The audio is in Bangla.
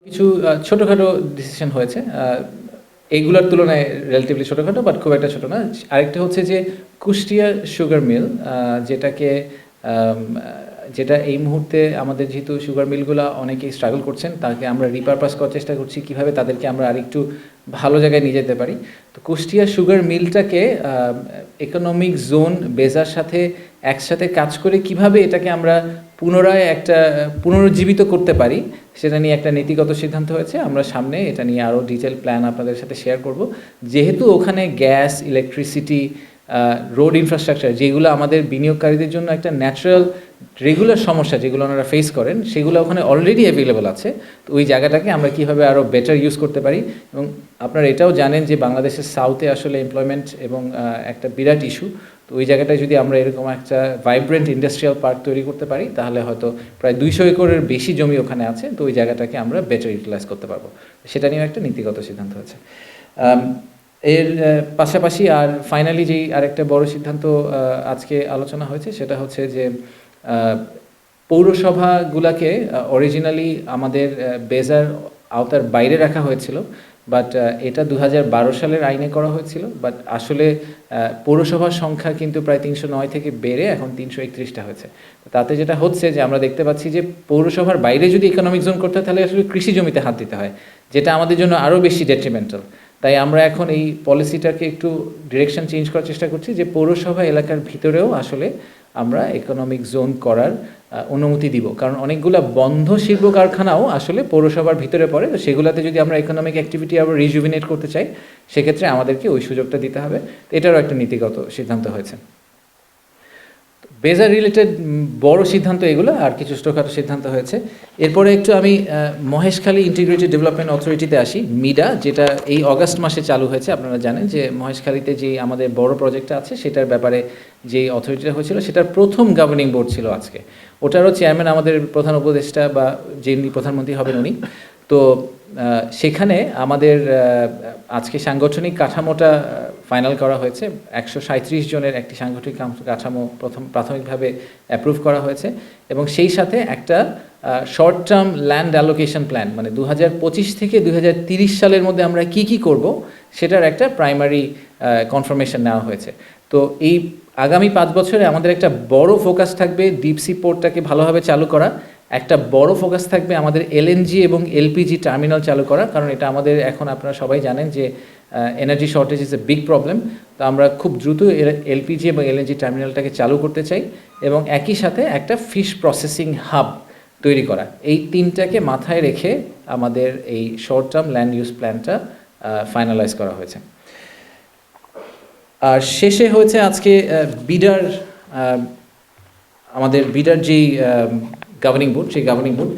কিছু ছোটখাটো ডিসিশন হয়েছে। এইগুলোর তুলনায় রিলেটিভলি ছোটখাটো, বাট খুব একটা ছোট না। আরেকটা হচ্ছে যে কুষ্টিয়া সুগার মিল, যেটাকে আম যেটা এই মুহূর্তে আমাদের যেহেতু সুগার মিলগুলা অনেকেই স্ট্রাগল করছেন, তাকে আমরা রিপারপাস করার চেষ্টা করছি কীভাবে তাদেরকে আমরা আরেকটু ভালো জায়গায় নিয়ে যেতে পারি। তো কুষ্টিয়া সুগার মিলটাকে ইকোনমিক জোন বেজার সাথে একসাথে কাজ করে কিভাবে এটাকে আমরা পুনরায় একটা পুনরুজ্জীবিত করতে পারি, সেটা নিয়ে একটা নীতিগত সিদ্ধান্ত হয়েছে। আমরা সামনে এটা নিয়ে আরও ডিটেল প্ল্যান আপনাদের সাথে শেয়ার করব। যেহেতু ওখানে গ্যাস, ইলেকট্রিসিটি, রোড ইনফ্রাস্ট্রাকচার, যেগুলো আমাদের বিনিয়োগকারীদের জন্য একটা ন্যাচারাল রেগুলার সমস্যা যেগুলো ওনারা ফেস করেন, সেগুলো ওখানে অলরেডি অ্যাভেলেবল আছে। তো ওই জায়গাটাকে আমরা কীভাবে আরও বেটার ইউজ করতে পারি। এবং আপনারা এটাও জানেন যে বাংলাদেশের সাউথে আসলে এমপ্লয়মেন্ট এবং একটা বিরাট ইস্যু। তো ওই জায়গাটায় যদি আমরা এরকম একটা ভাইব্রেন্ট ইন্ডাস্ট্রিয়াল পার্ক তৈরি করতে পারি, তাহলে হয়তো প্রায় 200 একরের বেশি জমি ওখানে আছে। তো ওই জায়গাটাকে আমরা বেটার ইউটিলাইজ করতে পারবো। সেটা নিয়েও একটা নীতিগত সিদ্ধান্ত হয়েছে। এর পাশাপাশি আর ফাইনালি যেই আরেকটা বড় সিদ্ধান্ত আজকে আলোচনা হয়েছে, সেটা হচ্ছে যে পৌরসভাগুলোকে অরিজিনালি আমাদের বেজার আওতার বাইরে রাখা হয়েছিল, বাট এটা 2012 সালের আইনে করা হয়েছিল। বাট আসলে পৌরসভার সংখ্যা কিন্তু প্রায় 309 থেকে বেড়ে এখন 331টা হয়েছে। তাতে যেটা হচ্ছে যে আমরা দেখতে পাচ্ছি যে পৌরসভার বাইরে যদি ইকোনমিক জোন করতে হয়, তাহলে আসলে কৃষি জমিতে হাত দিতে হয়, যেটা আমাদের জন্য আরও বেশি ডেট্রিমেন্টাল। তাই আমরা এখন এই পলিসিটাকে একটু ডিরেকশন চেঞ্জ করার চেষ্টা করছি, যে পৌরসভা এলাকার ভিতরেও আসলে আমরা ইকোনমিক জোন করার অনুমতি দিব। কারণ অনেকগুলো বন্ধ শিল্প কারখানাও আসলে পৌরসভার ভিতরে পড়ে। তো সেগুলোতে যদি আমরা ইকোনমিক অ্যাক্টিভিটি আবার রিজুভিনেট করতে চাই, সেক্ষেত্রে আমাদেরকে ওই সুযোগটা দিতে হবে। এটারও একটা নীতিগত সিদ্ধান্ত হয়েছে। বেজার রিলেটেড বড় সিদ্ধান্ত এগুলো, আর কিছু ছোটখাটো সিদ্ধান্ত হয়েছে। এরপরে একটু আমি মহেশখালী ইন্টিগ্রেটেড ডেভেলপমেন্ট অথরিটিতে আসি, মিডা, যেটা এই অগাস্ট মাসে চালু হয়েছে। আপনারা জানেন যে মহেশখালীতে যে আমাদের বড় প্রজেক্টটা আছে, সেটার ব্যাপারে যে অথরিটিটা হয়েছিল, সেটার প্রথম গভর্নিং বোর্ড ছিল আজকে। ওটারও চেয়ারম্যান আমাদের প্রধান উপদেষ্টা, বা যিনি প্রধানমন্ত্রী হবেন উনি। তো সেখানে আমাদের আজকে সাংগঠনিক কাঠামোটা ফাইনাল করা হয়েছে। 137 জনের একটি সাংগঠনিক কাঠামো প্রাথমিকভাবে অ্যাপ্রুভ করা হয়েছে। এবং সেই সাথে একটা short term land allocation plan, মানে 2025 থেকে 2030 সালের মধ্যে আমরা কি করব, সেটার একটা প্রাইমারি কনফার্মেশন নেওয়া হয়েছে। তো এই আগামী 5 বছরে আমাদের একটা বড় ফোকাস থাকবে ডিপসি পোর্টটাকে ভালোভাবে চালু করা। একটা বড় ফোকাস থাকবে আমাদের এলএনজি এবং এলপিজি টার্মিনাল চালু করা, কারণ এটা আমাদের এখন আপনারা সবাই জানেন যে energy shortage is a big problem. তো আমরা খুব দ্রুত এলপিজি এবং এলএনজি টার্মিনালটাকে চালু করতে চাই, এবং একই সাথে একটা ফিশ প্রসেসিং হাব তৈরি করা। এই তিনটাকে মাথায় রেখে আমাদের এই শর্ট টার্ম ল্যান্ড ইউজ প্ল্যানটা ফাইনালাইজ করা হয়েছে। আর শেষে হয়েছে আজকে আমাদের বিডার যেই গভর্নিং বোর্ড, সেই গভর্নিং বোর্ড